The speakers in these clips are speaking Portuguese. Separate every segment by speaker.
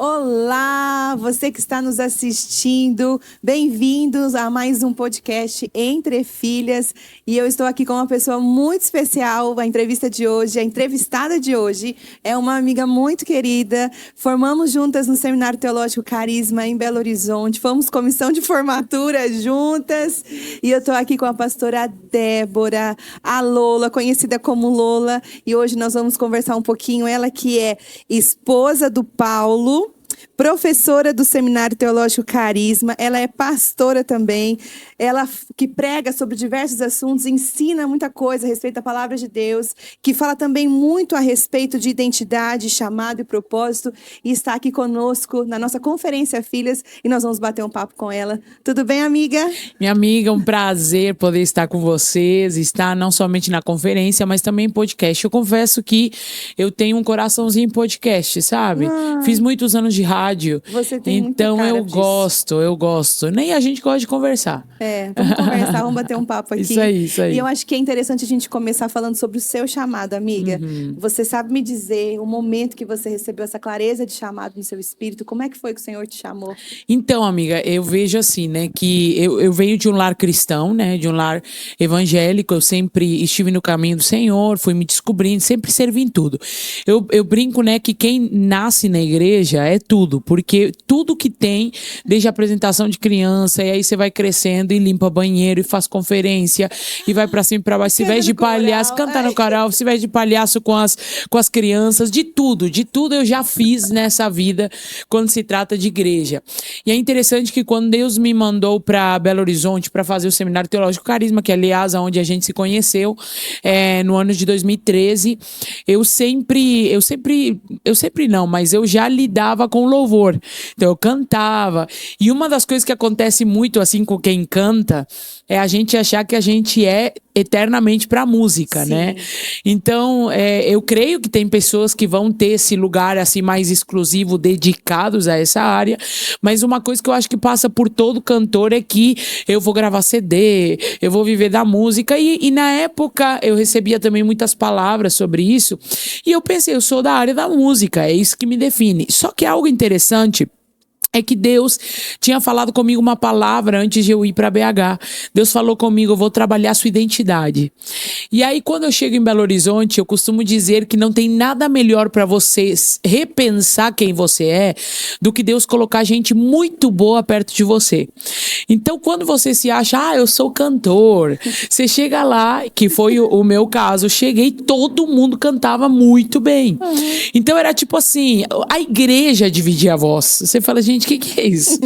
Speaker 1: Olá, você que está nos assistindo, bem-vindos a mais um podcast Entre Filhas. E eu estou aqui com uma pessoa muito especial. A entrevistada de hoje é uma amiga muito querida. Formamos juntas no Seminário Teológico Carisma em Belo Horizonte. Fomos comissão de formatura juntas. E eu estou aqui com a pastora Débora, a Lola, conhecida como Lola. E hoje nós vamos conversar um pouquinho. Ela que é esposa do Paulo, professora do Seminário Teológico Carisma, ela é pastora também, ela que prega sobre diversos assuntos, ensina muita coisa a respeito da palavra de Deus, que fala também muito a respeito de identidade, chamado e propósito, e está aqui conosco na nossa Conferência Filhas, e nós vamos bater um papo com ela. Tudo bem, amiga?
Speaker 2: Minha amiga, um prazer poder estar com vocês, estar não somente na conferência, mas também em podcast. Eu confesso que eu tenho um coraçãozinho em podcast, sabe? Fiz muitos anos de rádio.
Speaker 1: Você tem
Speaker 2: então
Speaker 1: muita cara
Speaker 2: eu gosto. Nem a gente gosta de conversar.
Speaker 1: Vamos conversar, vamos bater um papo aqui.
Speaker 2: Isso aí.
Speaker 1: E eu acho que é interessante a gente começar falando sobre o seu chamado, amiga. Você sabe me dizer o momento que você recebeu essa clareza de chamado no seu espírito? Como é que foi que o Senhor te chamou?
Speaker 2: Então, amiga, eu vejo assim, né, que eu venho de um lar cristão, né, de um lar evangélico. Eu sempre estive no caminho do Senhor, fui me descobrindo, sempre servi em tudo. Eu brinco, né, que quem nasce na igreja é tudo, porque tudo que tem, desde a apresentação de criança, e aí você vai crescendo e limpa banheiro, e faz conferência, e vai pra cima e pra baixo, se veste de palhaço, canta no coral, se veste de palhaço com as crianças, de tudo eu já fiz nessa vida, quando se trata de igreja. E é interessante que quando Deus me mandou pra Belo Horizonte para fazer o Seminário Teológico Carisma, que aliás, onde a gente se conheceu, no ano de 2013, eu já lidava com louvor. Então eu cantava. E uma das coisas que acontece muito assim com quem canta é a gente achar que a gente é eternamente pra música,
Speaker 1: Sim.
Speaker 2: né? Então, eu creio que tem pessoas que vão ter esse lugar assim mais exclusivo, dedicados a essa área, mas uma coisa que eu acho que passa por todo cantor é que eu vou gravar CD, eu vou viver da música, e na época eu recebia também muitas palavras sobre isso, e eu pensei, eu sou da área da música, é isso que me define. Só que algo interessante é que Deus tinha falado comigo uma palavra antes de eu ir para BH. Deus falou comigo, eu vou trabalhar a sua identidade. E aí, quando eu chego em Belo Horizonte, eu costumo dizer que não tem nada melhor para você repensar quem você é do que Deus colocar gente muito boa perto de você. Então, quando você se acha, eu sou cantor, você chega lá, que foi o meu caso, cheguei, todo mundo cantava muito bem. Então, era tipo assim, a igreja dividia a voz. Você fala, gente, o que é isso?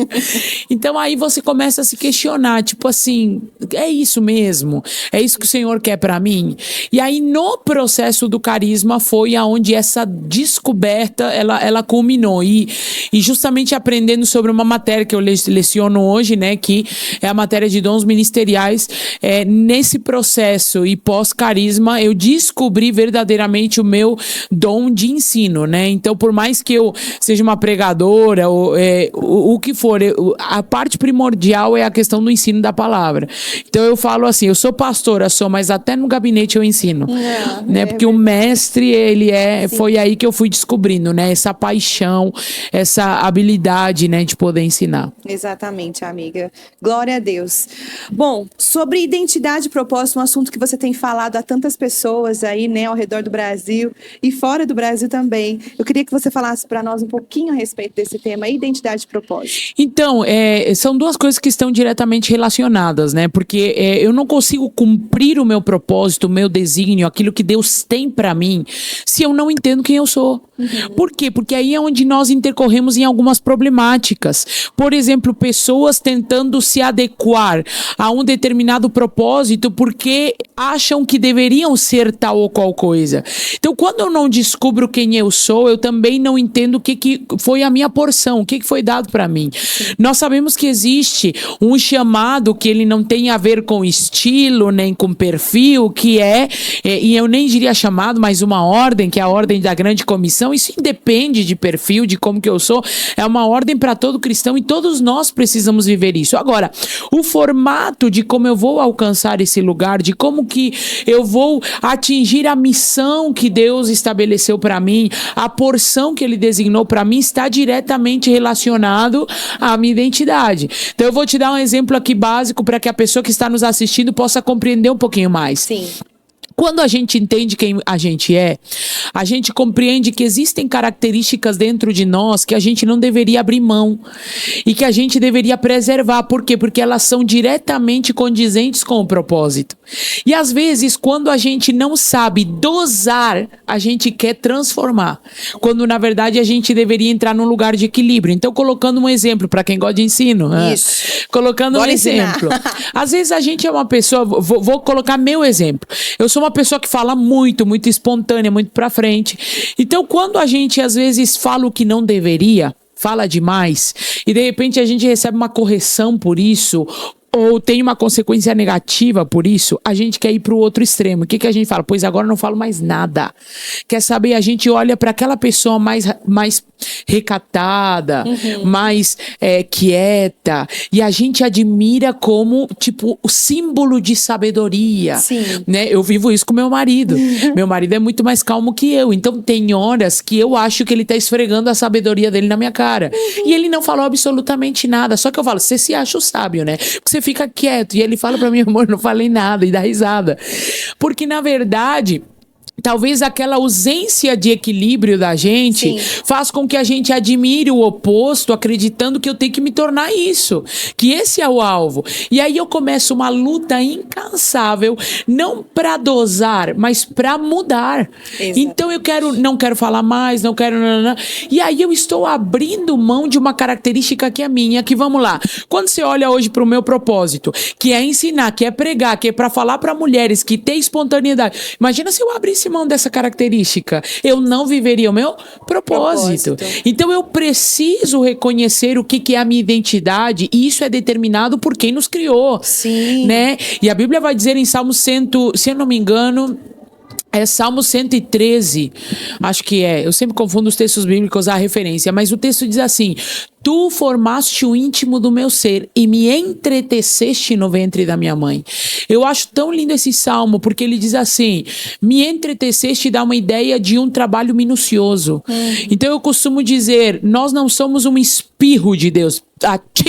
Speaker 2: Então aí você começa a se questionar, tipo assim, é isso mesmo? É isso que o Senhor quer pra mim? E aí no processo do carisma foi aonde essa descoberta, ela culminou. E justamente aprendendo sobre uma matéria que eu leciono hoje, né, que é a matéria de dons ministeriais, nesse processo e pós-carisma, eu descobri verdadeiramente o meu dom de ensino, né? Então, por mais que eu seja uma pregadora, o que for, a parte primordial é a questão do ensino da palavra. Então eu falo assim, eu sou pastora, mas até no gabinete eu ensino, né? Porque o mestre, foi aí que eu fui descobrindo, né? Essa paixão, essa habilidade, né, de poder ensinar.
Speaker 1: Exatamente, amiga. Glória a Deus. Bom, sobre identidade e propósito, um assunto que você tem falado a tantas pessoas aí, né, ao redor do Brasil e fora do Brasil também. Eu queria que você falasse para nós um pouquinho a respeito desse tema, identidade e propósito.
Speaker 2: Então, são duas coisas que estão diretamente relacionadas, né? Porque eu não consigo cumprir o meu propósito, o meu desígnio, aquilo que Deus tem para mim, se eu não entendo quem eu sou. Por quê? Porque aí é onde nós intercorremos em algumas problemáticas. Por exemplo, pessoas tentando se adequar a um determinado propósito porque acham que deveriam ser tal ou qual coisa. Então, quando eu não descubro quem eu sou, eu também não entendo o que foi a minha porção, o que foi foi dado para mim. Nós sabemos que existe um chamado que ele não tem a ver com estilo, nem com perfil, e eu nem diria chamado, mas uma ordem, que é a ordem da grande comissão. Isso independe de perfil, de como que eu sou, é uma ordem para todo cristão e todos nós precisamos viver isso. Agora, o formato de como eu vou alcançar esse lugar, de como que eu vou atingir a missão que Deus estabeleceu para mim, a porção que Ele designou para mim, está diretamente relacionado à minha identidade. Então eu vou te dar um exemplo aqui básico para que a pessoa que está nos assistindo possa compreender um pouquinho mais.
Speaker 1: Sim.
Speaker 2: Quando a gente entende quem a gente é, a gente compreende que existem características dentro de nós que a gente não deveria abrir mão e que a gente deveria preservar. Por quê? Porque elas são diretamente condizentes com o propósito. E às vezes, quando a gente não sabe dosar, a gente quer transformar. Quando, na verdade, a gente deveria entrar num lugar de equilíbrio. Então, colocando um exemplo para quem gosta de ensino.
Speaker 1: Isso.
Speaker 2: Colocando
Speaker 1: Bora
Speaker 2: um exemplo. Às vezes a gente é uma pessoa... Vou colocar meu exemplo. Eu sou uma pessoa que fala muito, muito espontânea, muito pra frente. Então, quando a gente, às vezes, fala o que não deveria, fala demais, e de repente a gente recebe uma correção por isso, ou tem uma consequência negativa por isso, a gente quer ir para o outro extremo. O que a gente fala? Pois agora eu não falo mais nada. Quer saber? A gente olha para aquela pessoa mais recatada, mais quieta, e a gente admira como, tipo, o símbolo de sabedoria.
Speaker 1: Sim.
Speaker 2: Né? Eu vivo isso com meu marido. Meu marido é muito mais calmo que eu. Então tem horas que eu acho que ele tá esfregando a sabedoria dele na minha cara. E ele não falou absolutamente nada. Só que eu falo, você se acha o sábio, né? Porque você fica quieto. E ele fala pra mim, amor, não falei nada. E dá risada. Porque, na verdade... talvez aquela ausência de equilíbrio da gente faz com que a gente admire o oposto, acreditando que eu tenho que me tornar isso, que esse é o alvo. E aí eu começo uma luta incansável, não para dosar, mas para mudar. Exato. Então eu não quero falar mais, não quero... E aí eu estou abrindo mão de uma característica que é minha, que vamos lá. Quando você olha hoje para o meu propósito, que é ensinar, que é pregar, que é para falar para mulheres, que tem espontaneidade. Imagina se eu abrisse mão dessa característica, eu não viveria o meu propósito. Então eu preciso reconhecer o que é a minha identidade, e isso é determinado por quem nos criou.
Speaker 1: Sim.
Speaker 2: Né? E a Bíblia vai dizer em Salmo 100, se eu não me engano, é Salmo 113, acho que é. Eu sempre confundo os textos bíblicos à referência, mas o texto diz assim: tu formaste o íntimo do meu ser e me entreteceste no ventre da minha mãe. Eu acho tão lindo esse salmo, porque ele diz assim: me entreteceste, dá uma ideia de um trabalho minucioso. Então eu costumo dizer, nós não somos um espirro de Deus.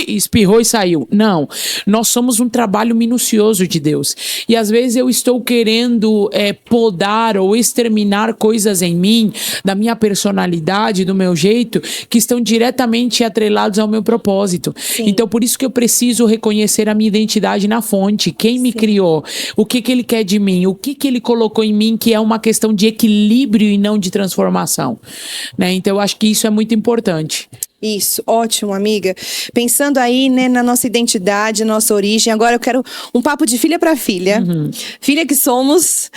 Speaker 2: Espirrou e saiu. Não, nós somos um trabalho minucioso de Deus. E às vezes eu estou querendo podar ou exterminar coisas em mim, da minha personalidade, do meu jeito, que estão diretamente atrelados ao meu propósito. Sim. Então por isso que eu preciso reconhecer a minha identidade na fonte, quem me criou, o que ele quer de mim, o que ele colocou em mim, que é uma questão de equilíbrio e não de transformação, né? Então eu acho que isso é muito importante.
Speaker 1: Isso, ótimo, amiga. Pensando aí, né, na nossa identidade, nossa origem, agora eu quero um papo de filha para filha. Filha que somos.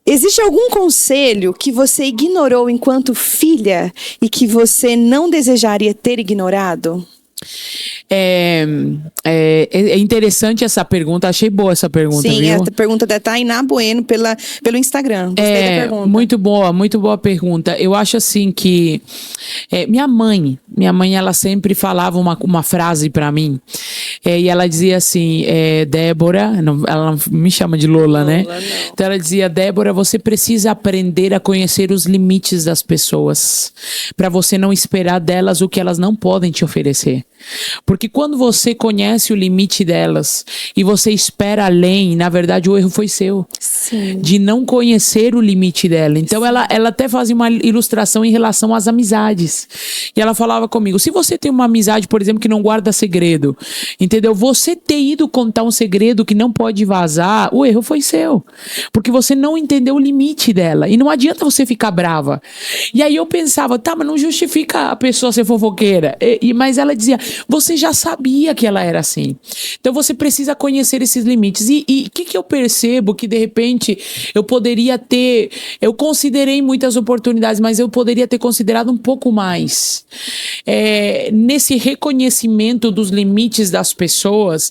Speaker 1: Existe algum conselho que você ignorou enquanto filha e que você não desejaria ter ignorado?
Speaker 2: É interessante essa pergunta, achei boa essa pergunta.
Speaker 1: Sim,
Speaker 2: viu?
Speaker 1: a pergunta da Tainá Bueno pelo Instagram. Gostei da pergunta.
Speaker 2: Muito boa pergunta. Eu acho assim que minha mãe, ela sempre falava uma frase pra mim, e ela dizia assim, Débora, ela não me chama de Lola, né? Não. Então ela dizia, Débora, você precisa aprender a conhecer os limites das pessoas, pra você não esperar delas o que elas não podem te oferecer. Porque quando você conhece o limite delas e você espera além, na verdade o erro foi seu.
Speaker 1: Sim.
Speaker 2: De não conhecer o limite dela. Então ela até fazia uma ilustração em relação às amizades. E ela falava comigo, se você tem uma amizade, por exemplo, que não guarda segredo, entendeu? Você ter ido contar um segredo que não pode vazar, o erro foi seu. Porque você não entendeu o limite dela. E não adianta você ficar brava. E aí eu pensava, tá, mas não justifica a pessoa ser fofoqueira. Mas ela dizia, você já sabia que ela era assim. Então você precisa conhecer esses limites. E o que eu percebo? Que de repente eu poderia ter... Eu considerei muitas oportunidades, mas eu poderia ter considerado um pouco mais. nesse reconhecimento dos limites das pessoas,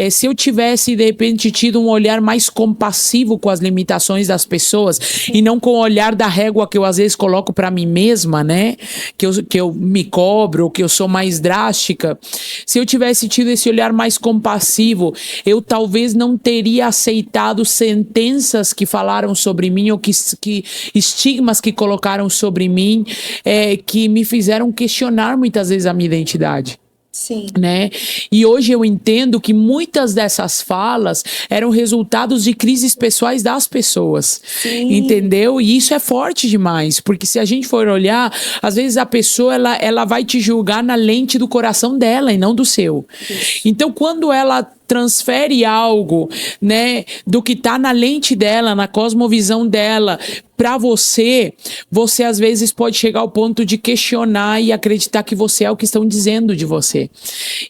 Speaker 2: se eu tivesse, de repente, tido um olhar mais compassivo com as limitações das pessoas, sim, e não com o olhar da régua que eu às vezes coloco para mim mesma, né? Que eu me cobro, que eu sou mais drástica. Se eu tivesse tido esse olhar mais compassivo, eu talvez não teria aceitado sentenças que falaram sobre mim, ou que estigmas que colocaram sobre mim, que me fizeram questionar muitas vezes a minha identidade.
Speaker 1: Sim.
Speaker 2: Né? E hoje eu entendo que muitas dessas falas eram resultados de crises pessoais das pessoas. Sim. Entendeu? E isso é forte demais, porque se a gente for olhar, às vezes a pessoa ela vai te julgar na lente do coração dela e não do seu. Isso. Então, quando ela transfere algo, né, do que está na lente dela, na cosmovisão dela, para você às vezes pode chegar ao ponto de questionar e acreditar que você é o que estão dizendo de você.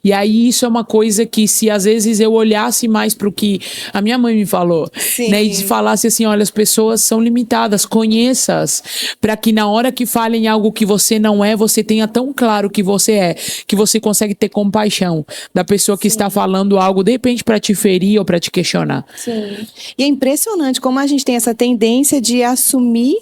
Speaker 2: E aí isso é uma coisa que, se às vezes eu olhasse mais para o que a minha mãe me falou, né, e falasse assim, olha, as pessoas são limitadas, conheça-as, para que na hora que falem algo que você não é, você tenha tão claro que você é, que você consegue ter compaixão da pessoa que está falando algo, de repente para te ferir ou para te questionar.
Speaker 1: Sim. E é impressionante como a gente tem essa tendência de assumir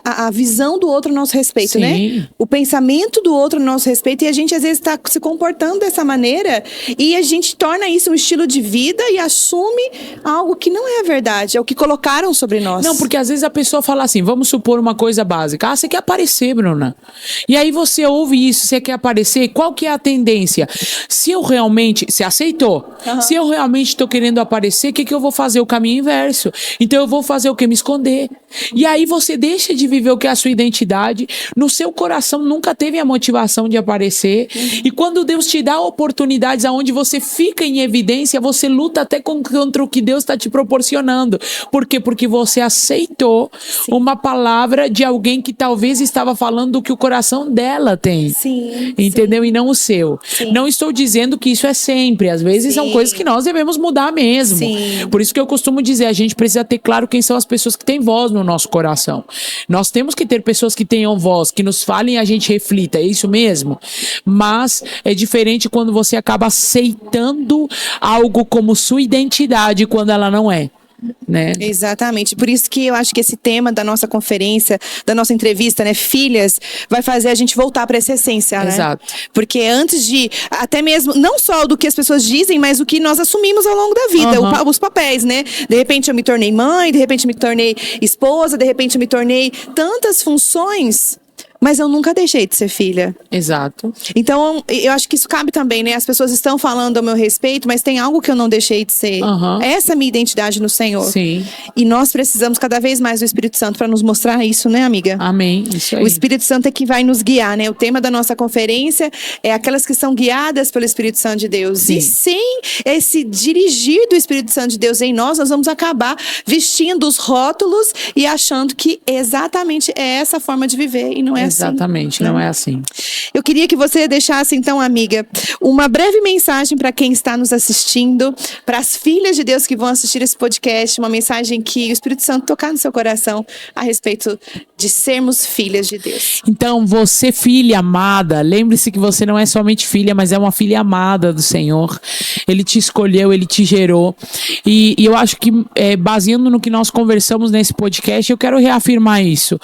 Speaker 1: a visão do outro a nosso respeito, né? O pensamento do outro a nosso respeito, e a gente às vezes está se comportando dessa maneira e a gente torna isso um estilo de vida e assume algo que não é a verdade, é o que colocaram sobre nós.
Speaker 2: Não, porque às vezes a pessoa fala assim, vamos supor uma coisa básica, você quer aparecer, Bruna? E aí você ouve isso, você quer aparecer, qual que é a tendência? Se eu realmente, você aceitou, se eu realmente estou querendo aparecer, o que eu vou fazer? O caminho inverso. Então eu vou fazer o quê? Me esconder. E aí você deixa de viver o que é a sua identidade, no seu coração nunca teve a motivação de aparecer, e quando Deus te dá oportunidades aonde você fica em evidência, você luta até contra o que Deus está te proporcionando. Por quê? Porque você aceitou uma palavra de alguém que talvez estava falando do que o coração dela tem. Entendeu? E não o seu. Não estou dizendo que isso é sempre, às vezes são coisas que nós devemos mudar mesmo. Por isso que eu costumo dizer, a gente precisa ter claro quem são as pessoas que têm voz no nosso coração. Nós temos que ter pessoas que tenham voz, que nos falem e a gente reflita, é isso mesmo? Mas é diferente quando você acaba aceitando algo como sua identidade quando ela não é. Né?
Speaker 1: Exatamente, por isso que eu acho que esse tema da nossa conferência, da nossa entrevista, né, filhas, vai fazer a gente voltar para essa essência, né?
Speaker 2: Exato.
Speaker 1: Porque antes de, até mesmo, não só do que as pessoas dizem, mas o que nós assumimos ao longo da vida, os papéis, né? De repente eu me tornei mãe, de repente eu me tornei esposa, de repente eu me tornei tantas funções, mas eu nunca deixei de ser filha.
Speaker 2: Exato.
Speaker 1: Então, eu acho que isso cabe também, né? As pessoas estão falando ao meu respeito, mas tem algo que eu não deixei de ser. Essa é a minha identidade no Senhor.
Speaker 2: Sim.
Speaker 1: E nós precisamos cada vez mais do Espírito Santo para nos mostrar isso, né, amiga?
Speaker 2: Amém. Isso aí.
Speaker 1: O Espírito Santo é que vai nos guiar, né? O tema da nossa conferência é aquelas que são guiadas pelo Espírito Santo de Deus. Sim. E sem esse dirigir do Espírito Santo de Deus em nós vamos acabar vestindo os rótulos e achando que exatamente é essa forma de viver, e não é
Speaker 2: exatamente, não é assim.
Speaker 1: Eu queria que você deixasse, então, amiga, uma breve mensagem para quem está nos assistindo, para as filhas de Deus que vão assistir esse podcast, uma mensagem que o Espírito Santo tocar no seu coração a respeito de sermos filhas de Deus.
Speaker 2: Então, você, filha amada, lembre-se que você não é somente filha, mas é uma filha amada do Senhor. Ele te escolheu, Ele te gerou. E eu acho que, baseando no que nós conversamos nesse podcast, eu quero reafirmar isso.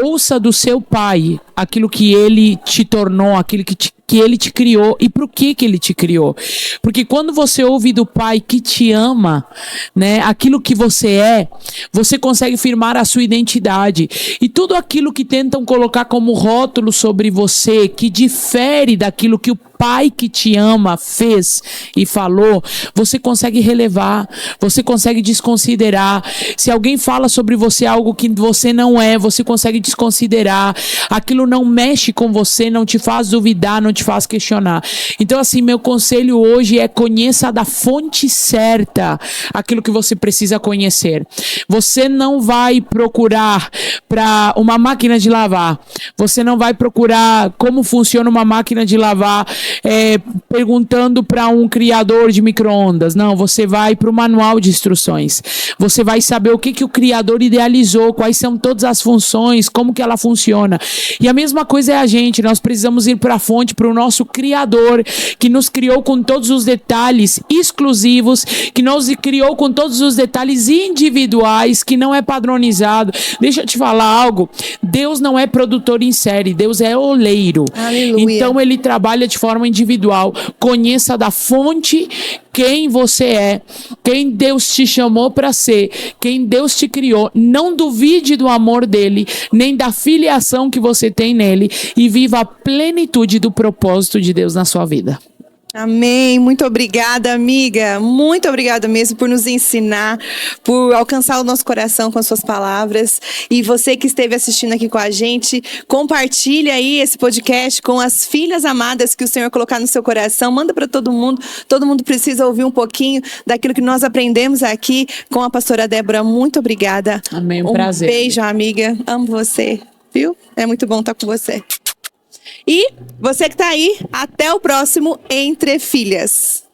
Speaker 2: Ouça do seu pai aquilo que ele te tornou, aquilo que ele te criou e pro que ele te criou. Porque quando você ouve do pai que te ama, né, aquilo que você é, você consegue firmar a sua identidade. E tudo aquilo que tentam colocar como rótulo sobre você, que difere daquilo que o pai que te ama fez e falou, você consegue relevar, você consegue desconsiderar. Se alguém fala sobre você algo que você não é, você consegue desconsiderar. Aquilo não mexe com você, não te faz duvidar, não te faz questionar. Então, assim, meu conselho hoje é: conheça da fonte certa aquilo que você precisa conhecer. Você não vai procurar para uma máquina de lavar, você não vai procurar como funciona uma máquina de lavar perguntando para um criador de micro-ondas. Não, você vai para o manual de instruções. Você vai saber o que o criador idealizou, quais são todas as funções, como que ela funciona. E a mesma coisa é a gente. Nós precisamos ir para a fonte, para o nosso criador, que nos criou com todos os detalhes exclusivos, que nos criou com todos os detalhes individuais, que não é padronizado. Deixa eu te falar algo. Deus não é produtor em série, Deus é oleiro.
Speaker 1: Aleluia.
Speaker 2: Então ele trabalha de forma individual. Conheça da fonte quem você é, quem Deus te chamou para ser, quem Deus te criou. Não duvide do amor dele, nem da filiação que você tem nele, e viva a plenitude do propósito de Deus na sua vida.
Speaker 1: Amém. Muito obrigada, amiga. Muito obrigada mesmo por nos ensinar, por alcançar o nosso coração com as suas palavras. E você que esteve assistindo aqui com a gente, compartilha aí esse podcast com as filhas amadas que o Senhor colocar no seu coração. Manda para todo mundo. Todo mundo precisa ouvir um pouquinho daquilo que nós aprendemos aqui com a pastora Débora. Muito obrigada.
Speaker 2: Amém. Um prazer.
Speaker 1: Beijo, amiga. Amo você. Viu? É muito bom estar com você. E você que está aí, até o próximo Entre Filhas.